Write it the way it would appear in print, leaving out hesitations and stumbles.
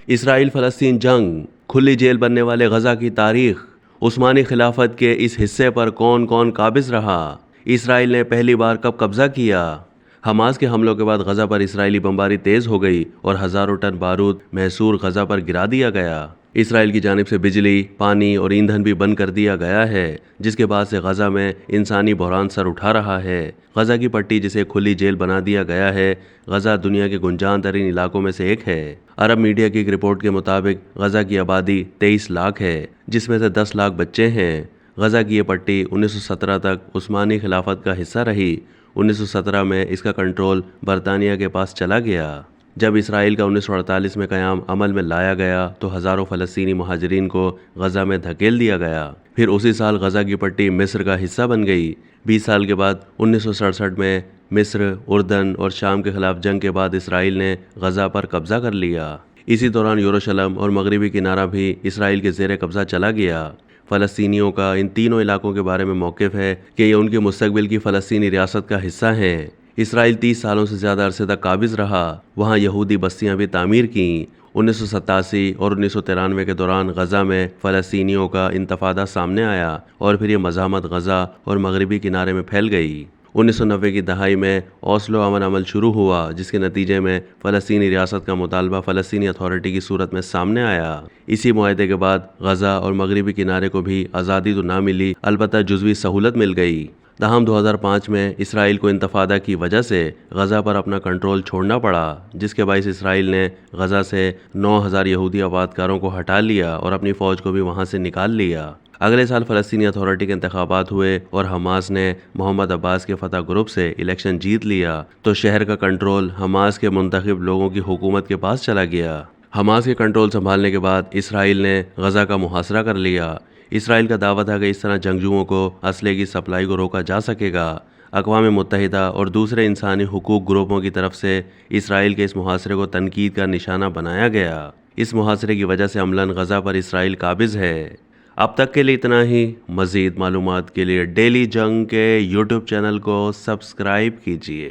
اسرائیل فلسطین جنگ، کھلی جیل بننے والے غزہ کی تاریخ، عثمانی خلافت کے اس حصے پر کون کون قابض رہا، اسرائیل نے پہلی بار کب قبضہ کیا۔ حماس کے حملوں کے بعد غزہ پر اسرائیلی بمباری تیز ہو گئی اور ہزاروں ٹن بارود محصور غزہ پر گرا دیا گیا۔ اسرائیل کی جانب سے بجلی، پانی اور ایندھن بھی بند کر دیا گیا ہے، جس کے بعد سے غزہ میں انسانی بحران سر اٹھا رہا ہے۔ غزہ کی پٹی جسے کھلی جیل بنا دیا گیا ہے، غزہ دنیا کے گنجان ترین علاقوں میں سے ایک ہے۔ عرب میڈیا کی ایک رپورٹ کے مطابق غزہ کی آبادی 23 لاکھ ہے، جس میں سے 10 لاکھ بچے ہیں۔ غزہ کی یہ پٹی 1917 تک عثمانی خلافت کا حصہ رہی۔ 1917 میں اس کا کنٹرول برطانیہ کے پاس چلا گیا۔ جب اسرائیل کا 1948 میں قیام عمل میں لایا گیا تو ہزاروں فلسطینی مہاجرین کو غزہ میں دھکیل دیا گیا۔ پھر اسی سال غزہ کی پٹی مصر کا حصہ بن گئی۔ 20 سال کے بعد 1967 میں مصر، اردن اور شام کے خلاف جنگ کے بعد اسرائیل نے غزہ پر قبضہ کر لیا۔ اسی دوران یروشلم اور مغربی کنارہ بھی اسرائیل کے زیر قبضہ چلا گیا۔ فلسطینیوں کا ان تینوں علاقوں کے بارے میں موقف ہے کہ یہ ان کے مستقبل کی فلسطینی ریاست کا حصہ ہیں۔ اسرائیل 30 سالوں سے زیادہ عرصے تک قابض رہا، وہاں یہودی بستیاں بھی تعمیر کیں۔ 1987 اور 1993 کے دوران غزہ میں فلسطینیوں کا انتفاضہ سامنے آیا اور پھر یہ مزاحمت غزہ اور مغربی کنارے میں پھیل گئی۔ 1990 کی دہائی میں اوسلو امن عمل شروع ہوا، جس کے نتیجے میں فلسطینی ریاست کا مطالبہ فلسطینی اتھارٹی کی صورت میں سامنے آیا۔ اسی معاہدے کے بعد غزہ اور مغربی کنارے کو بھی آزادی تو نہ ملی، البتہ جزوی سہولت مل گئی۔ تاہم 2005 میں اسرائیل کو انتفاضہ کی وجہ سے غزہ پر اپنا کنٹرول چھوڑنا پڑا، جس کے باعث اسرائیل نے غزہ سے 9,000 یہودی آبادکاروں کو ہٹا لیا اور اپنی فوج کو بھی وہاں سے نکال لیا۔ اگلے سال فلسطینی اتھارٹی کے انتخابات ہوئے اور حماس نے محمد عباس کے فتح گروپ سے الیکشن جیت لیا تو شہر کا کنٹرول حماس کے منتخب لوگوں کی حکومت کے پاس چلا گیا۔ حماس کے کنٹرول سنبھالنے کے بعد اسرائیل نے غزہ کا محاصرہ کر لیا۔ اسرائیل کا دعویٰ تھا کہ اس طرح جنگجوؤں کو اسلحے کی سپلائی کو روکا جا سکے گا۔ اقوام متحدہ اور دوسرے انسانی حقوق گروپوں کی طرف سے اسرائیل کے اس محاصرے کو تنقید کا نشانہ بنایا گیا۔ اس محاصرے کی وجہ سے عملاً غزہ پر اسرائیل قابض ہے۔ اب تک کے لیے اتنا ہی۔ مزید معلومات کے لیے ڈیلی جنگ کے یوٹیوب چینل کو سبسکرائب کیجیے۔